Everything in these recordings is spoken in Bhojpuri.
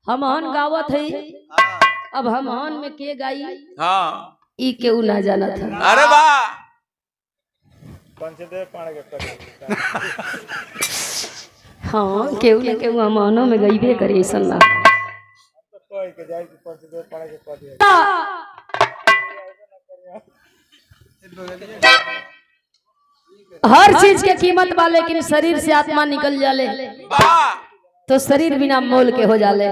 हमहन गावत है। अब हमहन में के गाई हाँ ई केहू ना जाना था। अरे वाह हाँ केहू ना केहू हमहनों में गईबे करे ऐसा ना। हर चीज के कीमत बा, लेकिन शरीर से आत्मा निकल जाले वाह तो शरीर बिना मोल के हो जाले।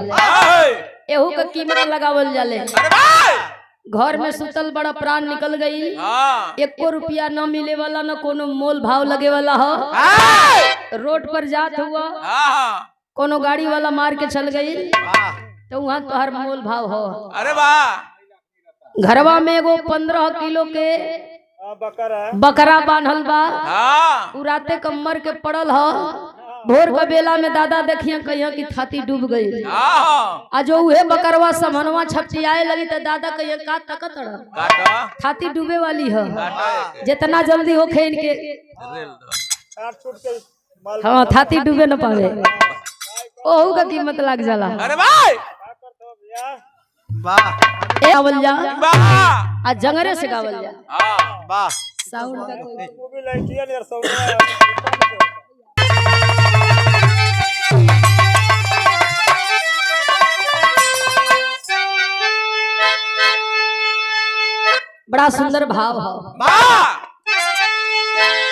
एहू का कीमत लगावल जाले। अरे वाह घर में सुतल बड़ा प्राण निकल गई, हाँ 1 रुपया न मिले वाला न कोनो मोल भाव लगे वाला हो। रोड पर जात हुआ हाँ कोनो गाड़ी वाला मार के चल गई तो वहाँ तोहर मोल भाव हो। अरे वाह घरवा में एगो 15 किलो के बकरा बांधल बा, हाँ उराते कमर के पड़ल हो। भोर का बेला में दादा देखिए कहिया की छाती डूब गई। हाँ आ जो उहे बकरवा समनवा छपटियाए लगी तो दादा कहिया का तकत रह काटा छाती डूबे वाली है। काटा जितना जल्दी हो खेन के रेल दो। हाँ छाती डूबे न पावे, ओहू का कीमत लग जाला। अरे भाई वाह ए गावल जा वाह आ जंगरे से गावल जा। हाँ वाह साउंड का कोई बड़ा सुंदर भाव हो। वाह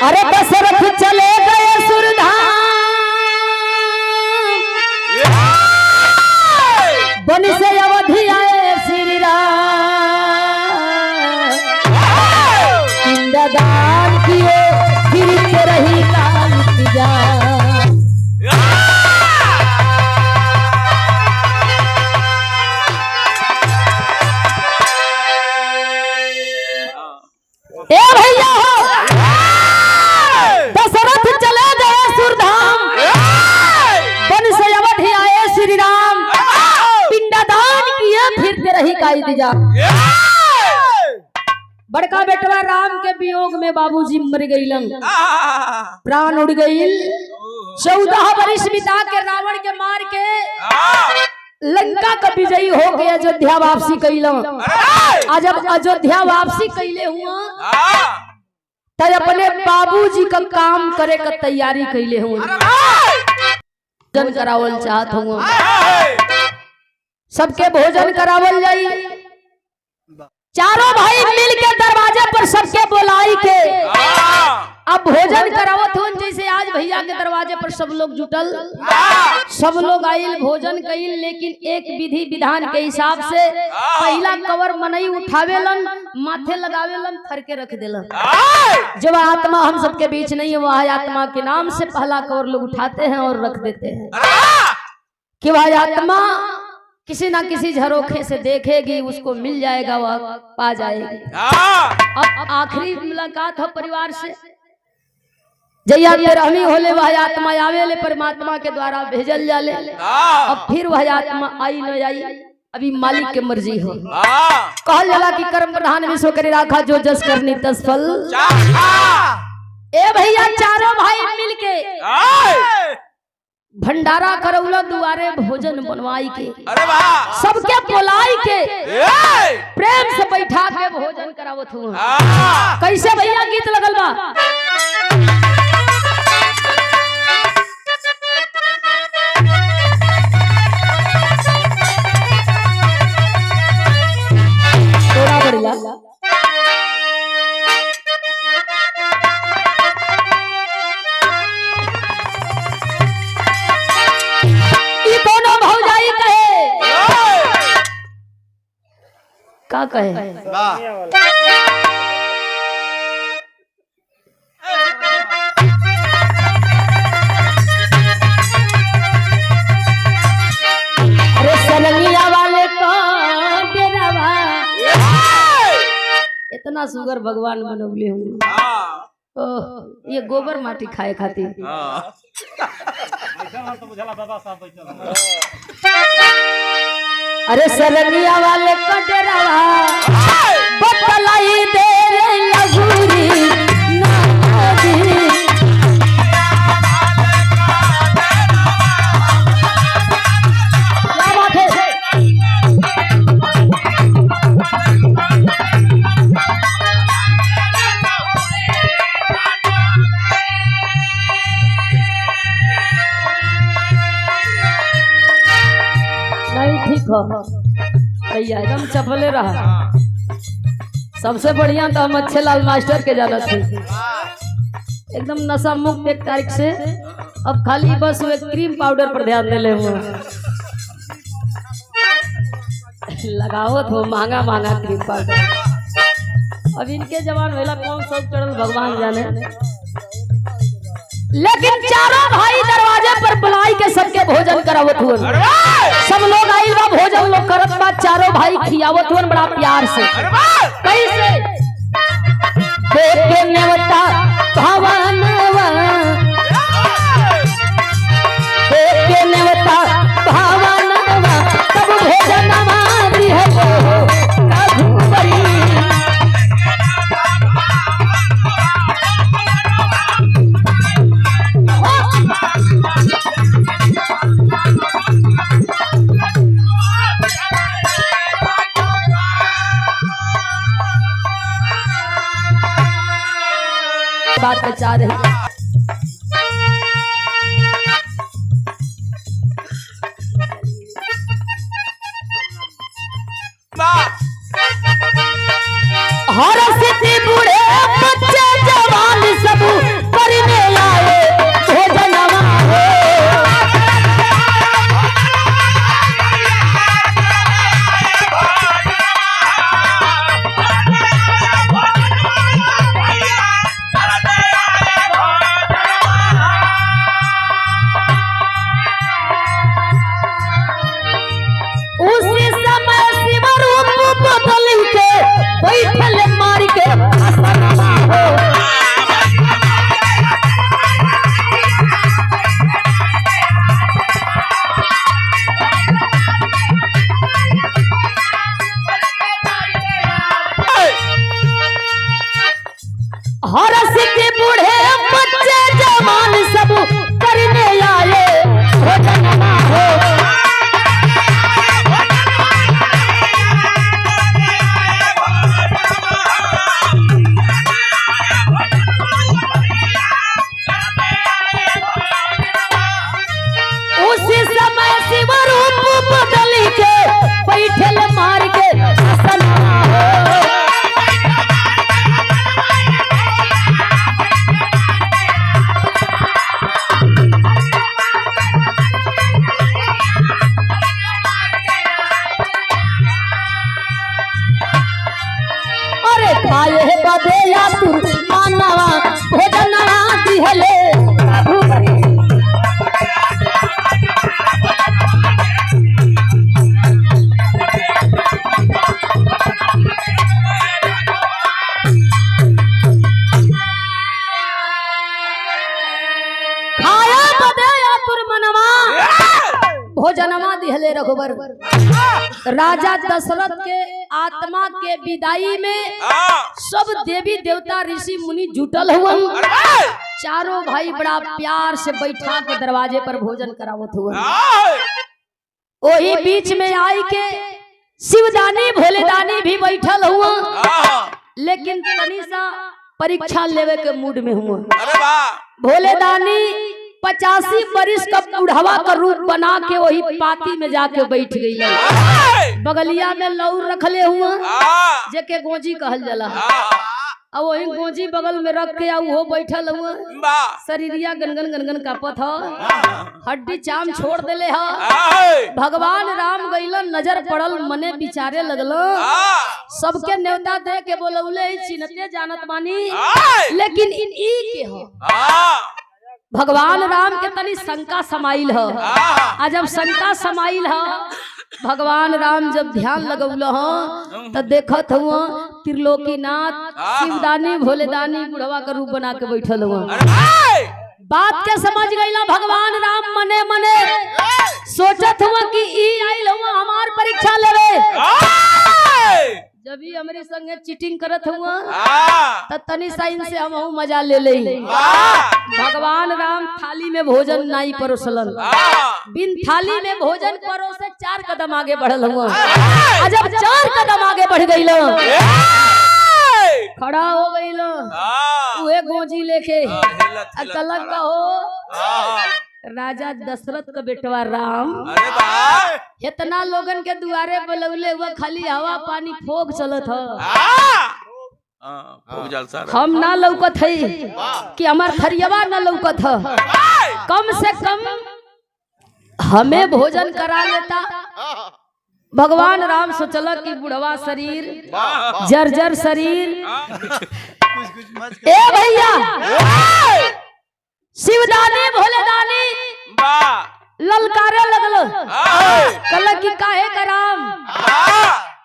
अरे दशरथ चले गए सुरधाम, बन से अवधि आए श्री राम। पिंडदान किए फिरते रही काल इंतजार। ए भैया हो दशरथ चले गए सुरधाम, बन से अवधि आए श्री राम। पिंडदान किए फिरते रही का इंतजार। बड़का बेटवा राम के वियोग में बाबूजी मर गईलन, प्राण उड़ गईल। 14 वर्ष बिता के रावण के मार के लंका का विजयी हो गया, अयोध्या वापसी कैलन। आज जब अयोध्या वापसी कैले हुआ तब अपने बाबूजी का काम करे का तैयारी कैले हुआ, भोजन करावल चाहत हुआ। सबके भोजन करावल जाई। चारों भाई मिल के दरवाजे पर सबके बुलाई के अब भोजन करावत हो। जैसे आज भैया के दरवाजे पर सब लोग जुटल, सब लोग आइल भोजन कइल, लेकिन एक विधि विधान के हिसाब से पहला कवर मनई उठावेलन, माथे लगावेलन, थर के रख देलन। जब आत्मा हम सबके बीच नहीं है, वह आत्मा के नाम से पहला कवर लोग उठाते हैं और रख देते हैं कि वह आत्मा किसी ना किसी झरोखे से देखेगी, उसको मिल जाएगा, वह पा जाएगी। अब आखिरी मुलाकात हो परिवार से, जैया रहमी होले वह आत्मा आवेले परमात्मा के द्वारा भेजल जाले। अब फिर वह आत्मा आई न आई अभी मालिक के मर्जी हो। कहल जाला कि कर्म प्रधान विश्व करे राखा, जो जस करनी तस फल। ए भैया चारों भाई मिलके भंडारा करौला, दुआरे भोजन बनवाई के, अरे वाह सबके बोलाई के प्रेम से बैठा के भोजन करावत हुआ। कैसे भैया गीत लगल बा। थोड़ा बढ़िया का कहे। अरे सलंगिया वाले को डेरावा, इतना सुगर भगवान बनौले हूँ। ये गोबर माटी खाए खातिर। अरे सलंगिया वाले को डेरावा बतलाई दे रे लगूरी नादी। क्या बात है। नहीं ठीक हो भैया, एकदम चपले रहा। सबसे बढ़िया तो हम अच्छे लाल मास्टर के जाना थे, एकदम नशा मुक्त 1 तारीख से। अब खाली बस वो क्रीम पाउडर पर ध्यान दे ले लगाओ तो महंगा महंगा क्रीम पाउडर। अब इनके जवान वेला कौन सब चढ़ल भगवान जाने। लेकिन चारों भाई दरवाजे पर बुलाई के सबके भोजन करावत हुए। सब लोग आइल बा, भोजन लोग करत बा, चारों भाई खियावत हुए बड़ा प्यार से। कैसे देखे नेवता भवनवा, देखे नेवता भवनवा, तब भोजनवा दिहलो रघुबरी। बात बचा रही हर सिद्धि बूढ़े बच्चे जवान सब करने आए भोजनवा हो। उसी समय शिव रूप बदल के बैठल मार के आसनवा हो। हर सिद्धि बूढ़े बच्चे जवान सब करने आए भोजनवा हो। उसी समय शिव रूप बदल के बैठल मार के आसनवा हो। अरे खाए बदे या तू मानवा भोजनवा दिहले रघुबरी। खाए बदे या तुर मनवा भोजनवा दिहले रघुबर। राजा दशरथ के आत्मा के विदाई में सब देवी देवता ऋषि मुनि जुटल हुआ। चारों भाई बड़ा प्यार से बैठा के दरवाजे पर भोजन करावत हुआ। वही बीच में आई के शिवदानी भोलेदानी भी बैठल हुआ, लेकिन तनी सा परीक्षा लेवे के मूड में हुआ। भोलेदानी 85 बरिस का बुढ़ावा का रूप बना के वही पाती में जाके बैठ गई। बगलिया में लौर रखले हुआ जेके गोजी कहल जाला। अब वही गोजी बगल में रख के वो बैठल हुआ। शरीरिया गनगन गनगन कापत ह, हड्डी चाम छोड़ देले ह। भगवान राम गइलन, नजर पड़ल, मने विचारे लगल। सबके न्योता दे के बोलौले चिन्हते जानत बानी, लेकिन ई के हो। भगवान राम के तनी शंका समाइल ह। आ जब शंका समाइल ह, भगवान राम जब ध्यान लगौल ह तो देखत हुआ त्रिलोकीनाथ शिवदानी भोलेदानी बुढ़वा का रूप बना के बैठल हुआ। बात के समझ गईला भगवान राम, मने मने सोचत हुआ कि ई आइल हुआ हमार परीक्षा लेवे। जब ही हमारे संगे चीटिंग करत हुआ तो तनी साइन से हम मजा ले ले। भगवान राम थाली में भोजन नहीं परोसलन, बिन थाली में भोजन परोसे 4 कदम आगे बढ़ल हुआ। जब 4 कदम आगे बढ़ गई खड़ा हो गई गोजी लेके कलक का हो राजा दशरथ का बेटवा राम अरे वाह इतना लोगन के दुआरे बुलौले हुआ खाली हवा पानी फोग चलत ह खूब जलसा हम ना लौकत है कि हमार थरियवा ना लौकत ह कम से कम हमें भोजन करा लेता। भगवान राम सोचला कि बुढ़वा शरीर जर्जर शरीर ए भैया शिवदानी भोलेदानी ललकारे लगलो कल की काहे कराम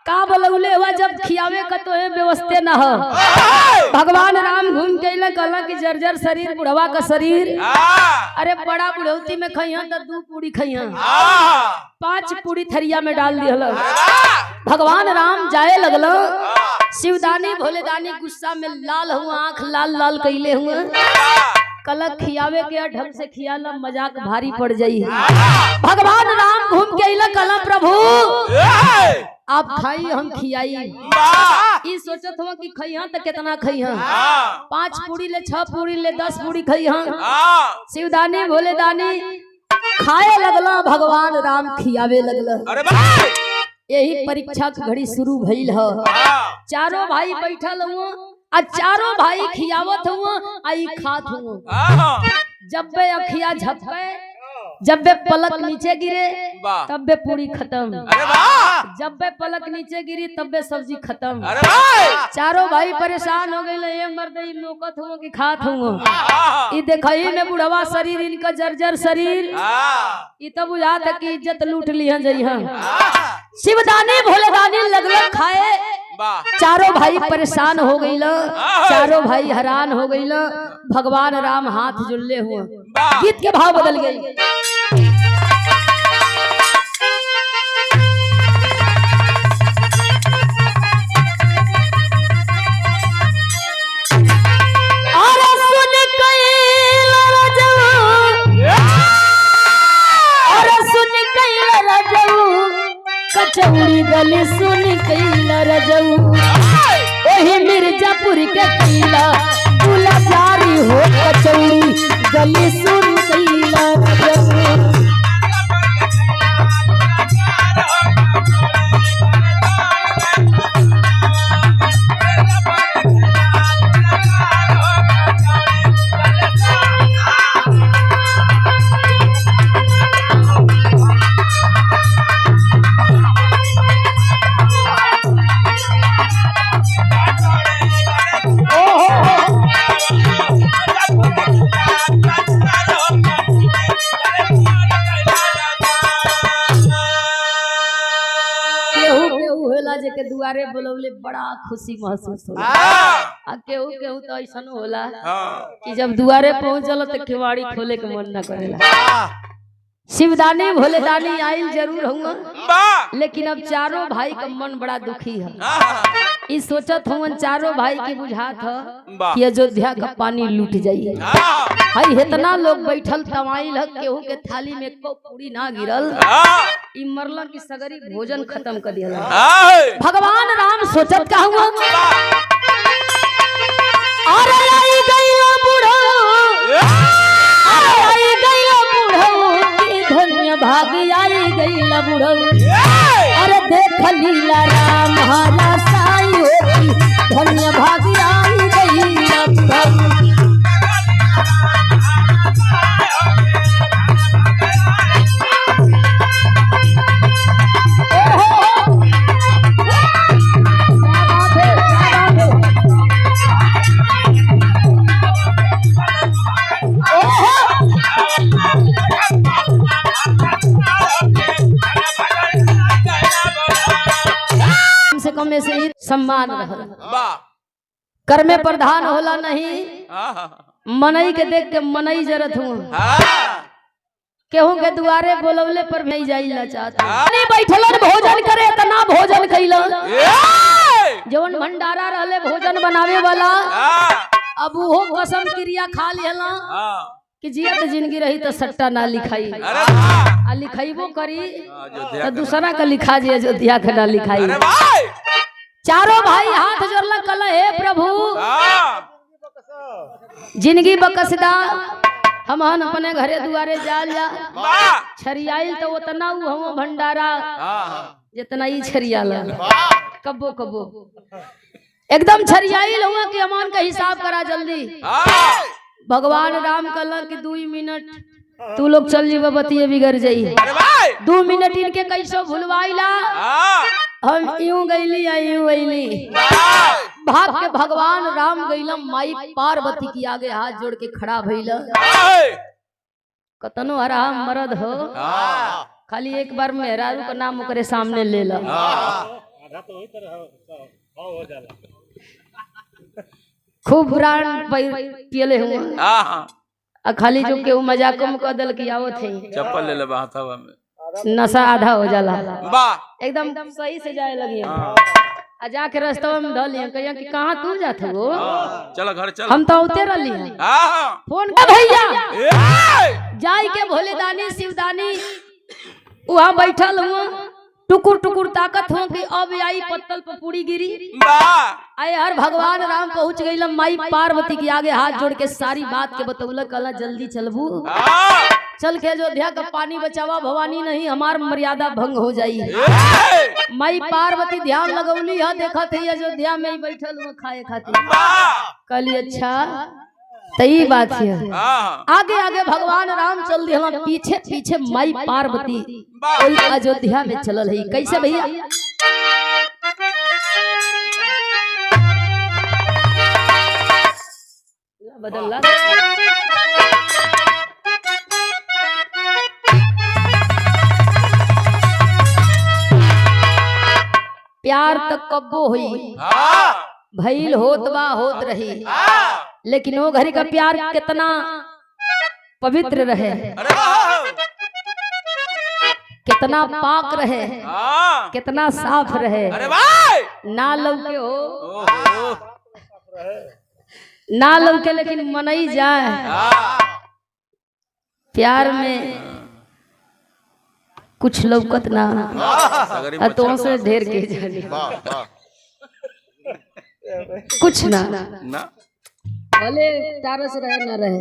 का बोलौले हुआ जब खियावे का तो है व्यवस्था न हो। भगवान राम घूम के कहला कि जर्जर शरीर बुढ़वा का शरीर अरे बड़ा बुढ़ौती में खइया तो 2 पूरी खइया 5 पूरी थरिया में डाल दिहल। भगवान राम जाए लगलो शिवदानी भोलेदानी गुस्सा में लाल हुआ आंख लाल लाल कैले हुआ कल खियावे के ढंग से खियाला मजाक भारी पड़ जाई। भगवान राम घूम के अइला कला प्रभु आप खाई हम खियाई ई सोचत हो कि खइहा तो कितना खइहा 5 पूरी ले 6 पूरी ले 10 पूरी खइहा। शिवदानी भोलेदानी खाए लगला भगवान राम खियावे लगला। यही परीक्षा की घड़ी शुरू भइल ह। चारों भाई बैठल हुआ आ चारों भाई खियावत हुआ आई खात हुआ। जब बे अखिया झपके जब बे पलक नीचे गिरे तब बे पूरी खत्म। जब बे पलक नीचे गिरी तब बे सब्जी खत्म। चारों भाई परेशान हो गए ये मर्द नोकत हुआ कि खात हुआ। ई देखई में बुढ़वा शरीर इनका जर्जर शरीर ई तब बुझा था कि इज्जत लूट लिया जइहा। शिवदानी भोलेदानी लगल खाए चारों भाई परेशान हो गई चारों भाई हैरान हो गई। भगवान राम हाथ जुड़ले हुए गीत के भाव बदल गई। कचौड़ी गली सुन कैला रजऊ ओही मिर्जापुर के किला दूल्हा जारी हो कचौड़ी गली सुन कैला रजऊ। के दुआरे बुलौले बड़ा खुशी महसूस होला। आ केहू केहू तो ऐसा होला कि जब दुआरे पहुंचल तो केवाड़ी खोले के मन न करेला। शिवदानी भोलेदानी आइल जरूर हुआ लेकिन अब चारों भाई का मन बड़ा दुखी है। ई सोचत हुआ चारों भाई की बुझात है कि अयोध्या का पानी लूट जाइए। भाई इतना लोग बैठल तमाइल है केहू के थाली में एको पूरी ना गिरल ई मरला की सगरी भोजन खत्म कर दिया। भगवान राम सोचत का हुआ अरे आई गइला बूढ़ो अरे आई गइला बूढ़ो की धन्य भाग आई गइला बूढ़ो अरे देख लीला राम हरा साई होती धन्य भाग आई गइला बूढ़ो। में से ही सम्मान कर में प्रधान होला नहीं मनई के देख के मनई जरत हूँ केहू के दुआरे बोलवले पर नहीं जाइला चाहता नहीं बैठलन भोजन करे इतना भोजन कैला जवन भंडारा रहले भोजन बनावे वाला अब वो कसम क्रिया खा लेला कि जियत जिंदगी रही तो सट्टा ना लिखाई आ लिखाईबो करी तो दूसरा का लिखा जी अयोध्या का ना लिखाई। चारों भाई हाथ जोड़ला कला हे प्रभु जिंदगी बकसदा हमहन अपने घरे दुआरे जाल जा वाह छरियाइल तो उतना हम भंडारा जितना ही छरियाला कबो कबो एकदम छरियाइल हुआ कि अमान का हिसाब करा जल्दी। भगवान राम कहला कि 2 मिनट तू लोग चल जीव बतिये बिगड़ जाई। 2 मिनट इनके कैसो भूलवाइला हम यूं गईली या यूं गईली भाग के भगवान राम गईलम माई पार्वती की आगे हाथ जोड़ के खड़ा भइला। कतनो हराम मर्द हो खाली एक बार मेहरारू का नाम ओकरे सामने ले ला खूब ब्रांड पियले हुआ खाली जो के मजाक में कह दल कि आवत है चप्पल ले ले हाथवा में नशा आधा हो जाला वाह एकदम सही से जाए लगी आ जाके रास्ता में धल लिया कहिया कि कहां तू जात हो चल घर चल हम तो उतर रही फोन कर भैया जाई के भोले दानी शिवदानी वहां बैठल हुआ टुकुर टुकुर ताकत हो कि अब आई पत्तल पर पूरी गिरी आए हर भगवान राम पहुंच गई माई पार्वती के आगे हाथ जोड़ के सारी बात के बतौलक कहला जल्दी चलबू चल के अयोध्या का पानी बचावा भवानी नहीं हमार मर्यादा भंग हो जाई। माई पार्वती ध्यान लगौली है देखा थे अयोध्या में ही बैठल हुआ खाए खातिर कहली अच्छा तई बात है। आगे आगे भगवान राम चल दिया पीछे पीछे माई पार्वती अयोध्या में चलल है कैसे भैया बदल प्यार तक कब्बो हुई भइल होत बा होत रही लेकिन वो घड़ी का प्यार कितना पवित्र रहे कितना पाक रहे कितना साफ रहे ना लौके हो ना लौके लेकिन मनई जाए प्यार में कुछ लौकत ना तो से ढेर के जानी कुछ ना भले तारस रहे न रहे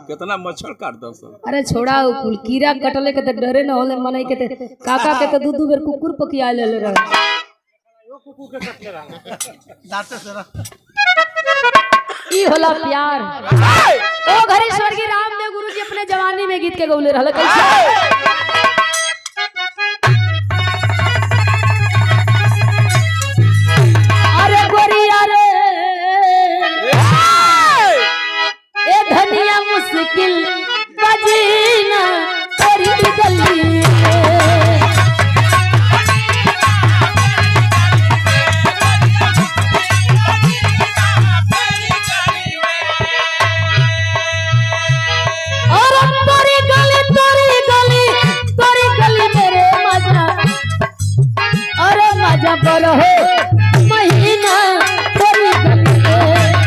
कितना मच्छर काट दो सब अरे छोड़ा कुल कीड़ा कटले के त डरे न होले मनई के त काका के त दू बेर कुकुर पकिया ले रहे ई होला प्यार ओ घरी स्वर्गीय रामदेव गुरु जी अपने जवानी में गीत के गौले रहल कैसे अरे गोरिया रे ए धनिया मुश्किल बजीना तेरी गली पर हो महीना तेरी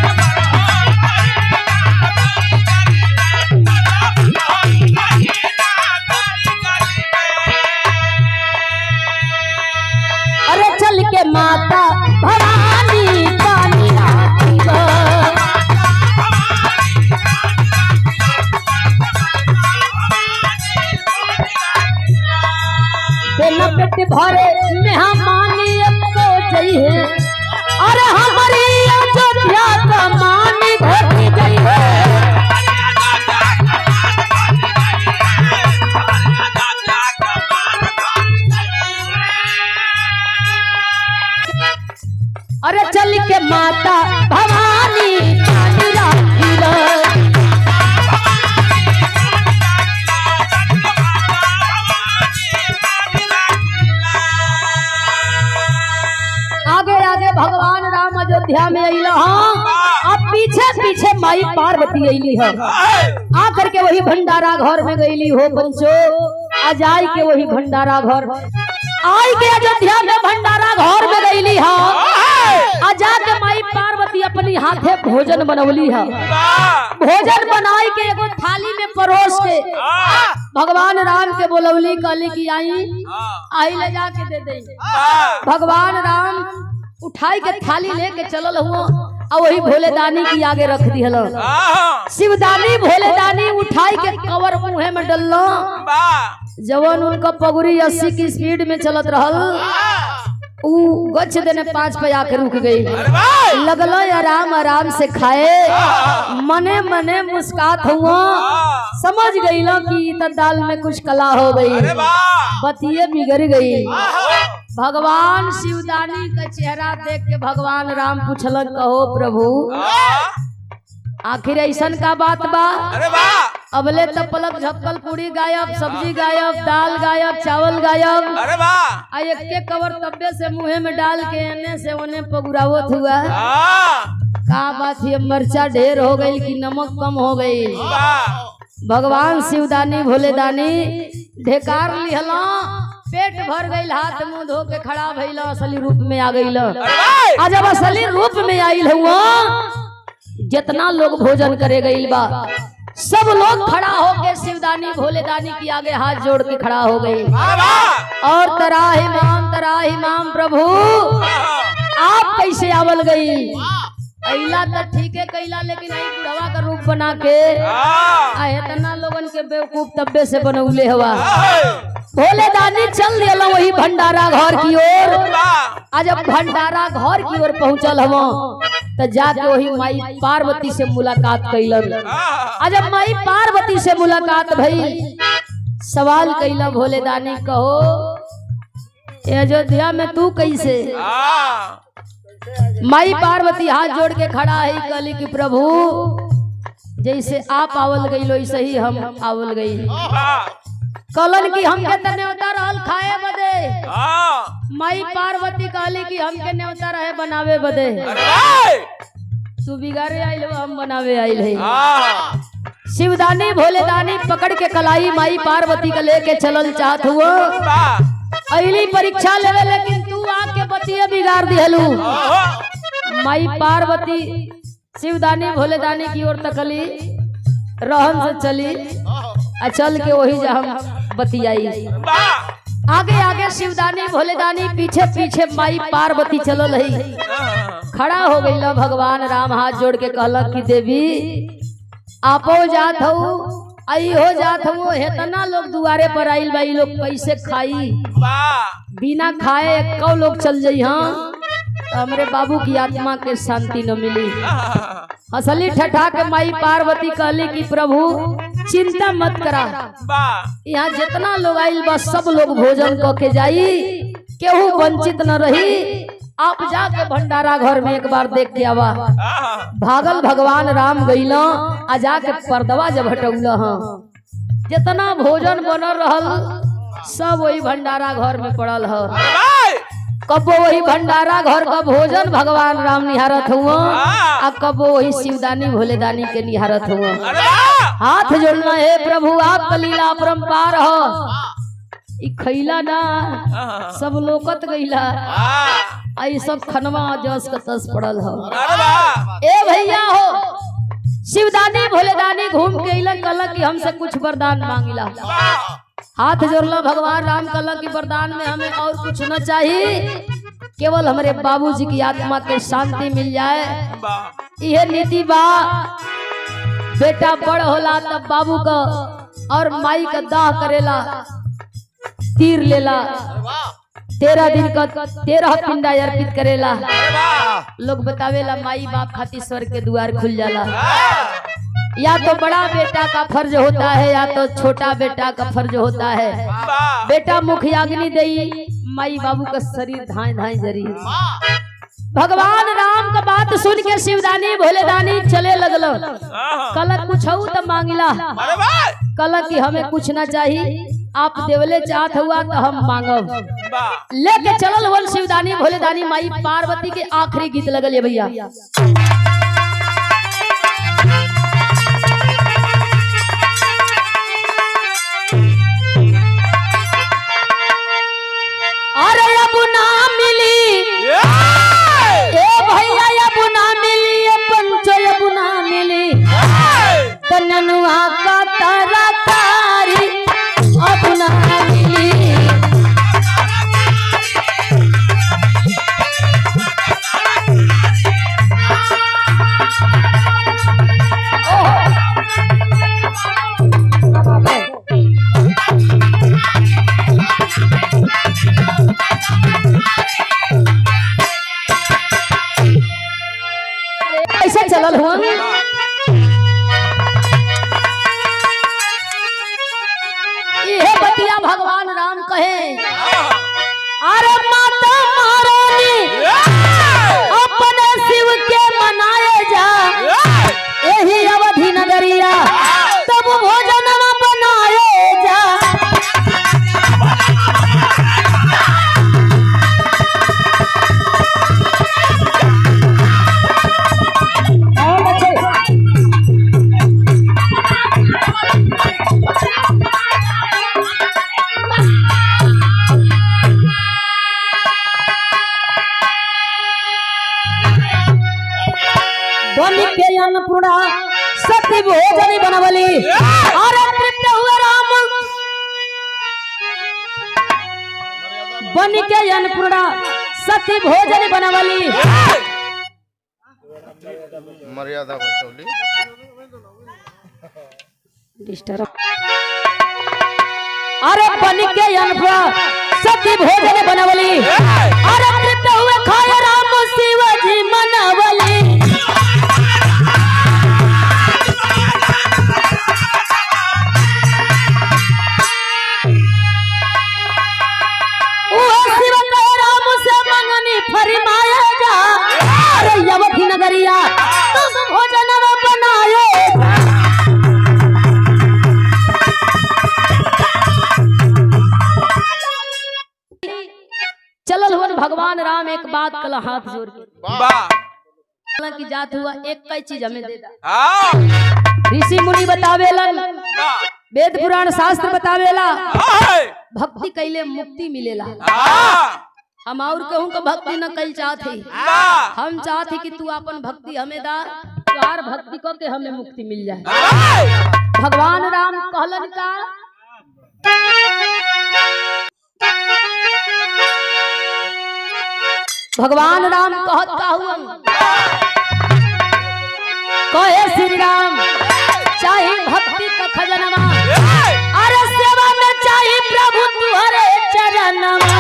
अरे चल के माता भवानी पानी पेट भरे मेहमानी को जई है अरे हमारी अयोध्या का मानी घटी गई है अरे चल के माता भवानी पानी राखी भगवान राम अयोध्या में अइला अब पीछे पीछे माई पार्वती अइली है आकर के वही भंडारा घर में गईली हो पंचो अजाई के वही भंडारा घर आई के अयोध्या में भंडारा घर में गईली है अजा के माई पार्वती अपनी हाथे भोजन बनौली है भोजन बनाई के एगो थाली में परोस के भगवान राम के बोलौली कहली कि आई ले जाके दे दे भगवान राम उठाई के थाली लेके चलल हुआ और वही भोलेदानी की आगे रख दिहल। शिवदानी भोलेदानी उठाई के कवर मुँह में डललो। जवन उनका पगुरी 80 की स्पीड में चलत रहल ऊ गच देने 5 पे आके रुक गई। लगलो आराम आराम से खाए, मने मने मुस्कात हुआ। समझ गई लो कि त दाल में कुछ कला हो गई, बतिये बिगड़ गई। भगवान शिवदानी का चेहरा देख के भगवान राम पूछलन, कहो प्रभु आखिर ऐसन का बात बा? अबले तो पलक झपकल पूरी गायब, सब्जी गायब, दाल गायब, चावल गायब। आ एक के कवर तब्बे से मुँह में डाल के एने से ओने पगुरावत हुआ। का बात है, मरचा ढेर हो गई कि नमक कम हो गई? भगवान शिवदानी भोलेदानी ढेकार लिहला, पेट भर गई, हाथ मुंह धो के खड़ा भइल, असली रूप में आ गई। आ जब असली रूप में आइल हुआ, जितना लोग भोजन करे गई बा सब लोग खड़ा होके शिवदानी भोलेदानी की आगे हाथ जोड़ के खड़ा हो गई और तराही माम प्रभु आप कैसे आवल गई? अइला तो ठीक है कैला, लेकिन आई बुढ़वा का रूप बना के इतना लोगन के बेवकूफ तब्बे से बनौले हवा। भोलेदानी चल दिया वही भंडारा घर की ओर। आज जब भंडारा घर की ओर पहुंचल हवा तो जाके वही माई पार्वती से मुलाकात कैलन। आज जब माई पार्वती से मुलाकात भई, सवाल कैला भोलेदानी, कहो ये अयोध्या में तू कैसे? माई पार्वती हाथ जोड़ के खड़ा है, कहली कि प्रभु जैसे आप आवल गई वैसे ही हम आवल गई। कलन की हमके त न्योता रहल खाए बदे। माई पार्वती कहली कि हमके न्योता रहे बनावे बदे। तू बिगाड़े आइल हम बनावे आइल है। शिवदानी भोलेदानी पकड़ के कलाई माई पार्वती का लेके चलल चाहत हुआ। अइली परीक्षा लेवे, लेकिन तू आके बतिया बिगाड़ दिहलू। माई पार्वती शिवदानी भोलेदानी की ओर तकली, रहन से चली, चल के वही जा हम बतियाई। आगे आगे शिवदानी भोलेदानी, पीछे पीछे माई पार्वती चलल है। खड़ा हो गई भगवान राम हाथ जोड़ के कहलक कि देवी आपो जात हो, आई हो जात हो। इतना लोग दुआरे पर आइल बा, लोग कैसे खाई? बिना खाए कौ लोग चल जाई। हाँ हमरे बाबू की आत्मा के शांति न मिली। असली ठठा के माई पार्वती कहली कि प्रभु चिंता मत करा, यहाँ जितना लोग आइल बा सब लोग भोजन क के जाई, केहू वंचित न रही। आप जाके भंडारा घर में एक बार देख के आवा। भागल भगवान राम गइल, आ जाके पर्दवा जब हटौल, जितना भोजन बनल रहल सब वही भंडारा घर में पड़ल है। कबो वही भंडारा घर का भोजन भगवान राम निहारत हुआ, आ कबो वही शिवदानी भोलेदानी के निहारत हुआ। हाथ जोड़ना है प्रभु आपका लीला अपरंपार हो। खैला ना सब लोकत गईला, आई सब खनवा जस का तस पड़ल हो। ए भैया हो, शिवदानी भोलेदानी घूम के इलन कहला कि हमसे कुछ वरदान मांगिला। हाथ जोड़ला भगवान राम कहला कि वरदान में हमें और कुछ न चाहिए, केवल हमारे बाबूजी की आत्मा के शांति मिल जाए। यह नीति बा, बेटा बड़ होला तब बाबू का और माई का दाह करेला, तीर लेला, 13 दिन का 13 पिंडा अर्पित करेला। लोग बतावेला माई बाप खातिर स्वर्ग के द्वार खुल जाला। या तो बड़ा बेटा का फर्ज होता है या तो छोटा बेटा का फर्ज होता है। बेटा मुखयाग्नि दई, माई बाबू का शरीर धाए धाए जरी। भगवान राम का बात सुन के शिवदानी भोलेदानी चले लगल। कल कुछ तो मांगिला, कल कि हमें कुछ ना चाहिए, आप देवले चाहत हुआ तो हम मांगब। लेके चलल वन शिवदानी भोलेदानी माई पार्वती के आखिरी गीत लगल है भैया। अरे अब ना मिली ए भैया, अब ना मिली पंचो, अब ना मिली तननुआ का तरकारी, अब ना मिली। ऐसे चलल हुआ ये बतिया भगवान राम कहे अरे माता महारानी अपने शिव के मनाए जा यही अवधि नगरिया तब भोजन बनाए जा। बनी के अन्नपूर्णा सती भोजन बनवली और तृप्त हुए राम बनी के अन्नपूर्णा सती भोजन बनवली मर्यादा बचौली अरे बनी के अन्नपूर्णा सती भोजन बनवली और तृप्त हुए खाए राम शिव जी मनवली। फरमाया जा अरे अवधि नगरिया तुम भोजन बनाए। चलल हुआ भगवान राम एक बात कल हाथ जोड़ के की जात हुआ एक कई चीज हमें दे दा। ऋषि मुनि बतावेलन वेद पुराण शास्त्र बतावेला भक्ति कैले मुक्ति मिलेला। हम और कहूँ को भक्ति न कल चाहते हम चाहते कि तू अपन भक्ति हमें दा तुहार भक्ति को के हमें मुक्ति मिल जाए। भगवान राम कहलन का भगवान राम कहत का हुआ कहे श्री राम चाहे भक्ति का खजनवा अरे सेवा में चाहे प्रभु तुहरे चरणवा।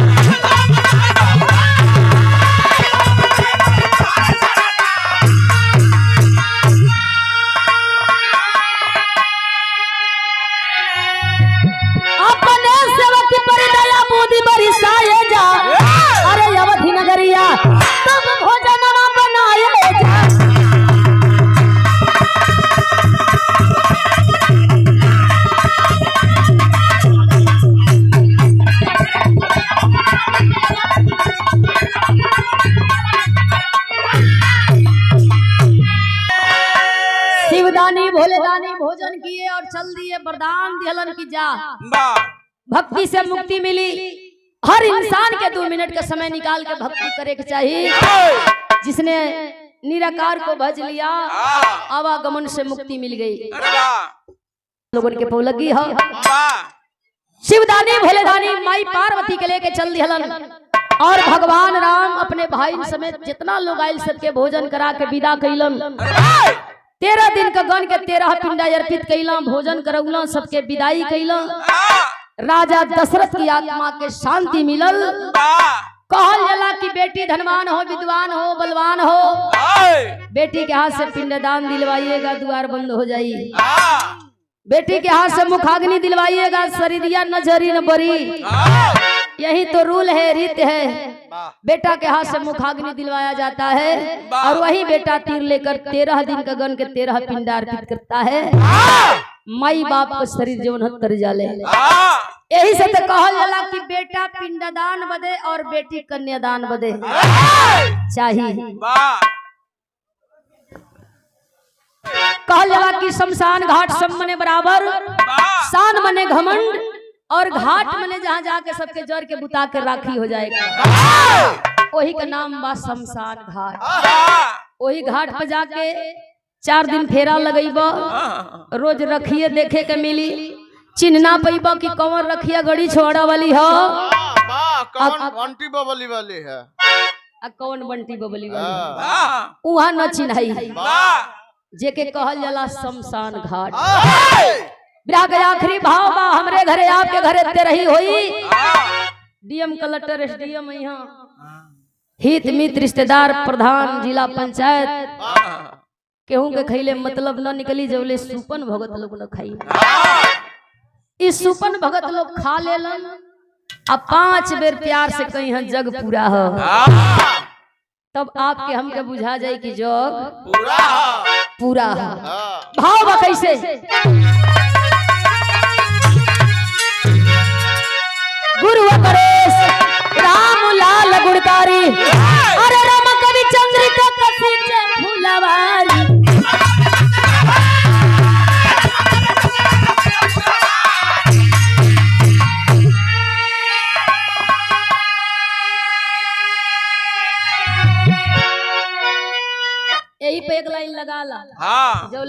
बरिसाए जा अरे अवधि नगरिया तब भोजन बनाए जा। शिवदानी भोलेदानी भोजन किए और चल दिए वरदान दिहलन की जा भक्ति से मुक्ति मिली। हर इंसान के 2 मिनट का समय निकाल के भक्ति करे के चाहिए। जिसने निराकार को भज लिया आवागमन से मुक्ति मिल गई। लोगों के पौलगी है शिवदानी भोलेदानी माई पार्वती के लेके चल दिहलन और भगवान राम अपने भाई समेत जितना लोग आयल सबके भोजन करा के विदा कैलन। 13 दिन का गण के 13 पिंडा अर्पित कैला भोजन करौला सबके विदाई कैला। राजा दशरथ की आत्मा के शांति मिलल। कहल जाला कि बेटी धनवान हो विद्वान हो बलवान हो बेटी के हाथ से पिंडदान दिलवाइएगा द्वार बंद हो जाई। बेटी के हाथ से मुखाग्नि दिलवाइएगा शरीरिया न जरी न बरी। यही तो रूल है रीत है। बेटा के हाथ से मुखाग्नि दिलवाया जाता है और वही बेटा तीर लेकर 13 दिन का गण के 13 पिंडा अर्पित करता है। माई बाप को शरीर जीवन हत्तर जाले। यही से तो कहल जाला कि बेटा पिंडदान बदे और बेटी कन्यादान बदे चाहिए। कहल जाला कि शमशान घाट सब मने बराबर शान मने घमंड और घाट मने जहाँ जाके सबके जड़ के बुता के राखी हो जाएगा वही का नाम बा शमशान घाट। वही घाट पर जाके 4 दिन फेरा लगेब रोज रखिए देखे के मिली चिन्हना पैब कि कौन रखिया गड़ी छोड़ा वाली हो कौन बंटी बबली वाली है कौन बंटी बबली वाली वहाँ न चिन्हाई जेके कहल जाला शमशान घाट। विरह के आखिरी भाव बा हमरे घरे आपके घरे ते रही होई डीएम कलेक्टर एसडीएम यहाँ हित मित्र रिश्तेदार प्रधान जिला पंचायत केहू के खैले मतलब न निकली जबले सुपन भगत लोग न खाई। इस सुपन भगत लोग खा लेलन अब 5 बेर प्यार से कहीं है जग पूरा हो तब आपके हमके बुझा जाए कि जग पूरा हो। भाव बा कैसे गुरु परेश राम लाल गुणकारी अरे राम कवि चंद्रिका कसीचे फुलवारी यही पे एक लाइन लगा ला। हाँ जब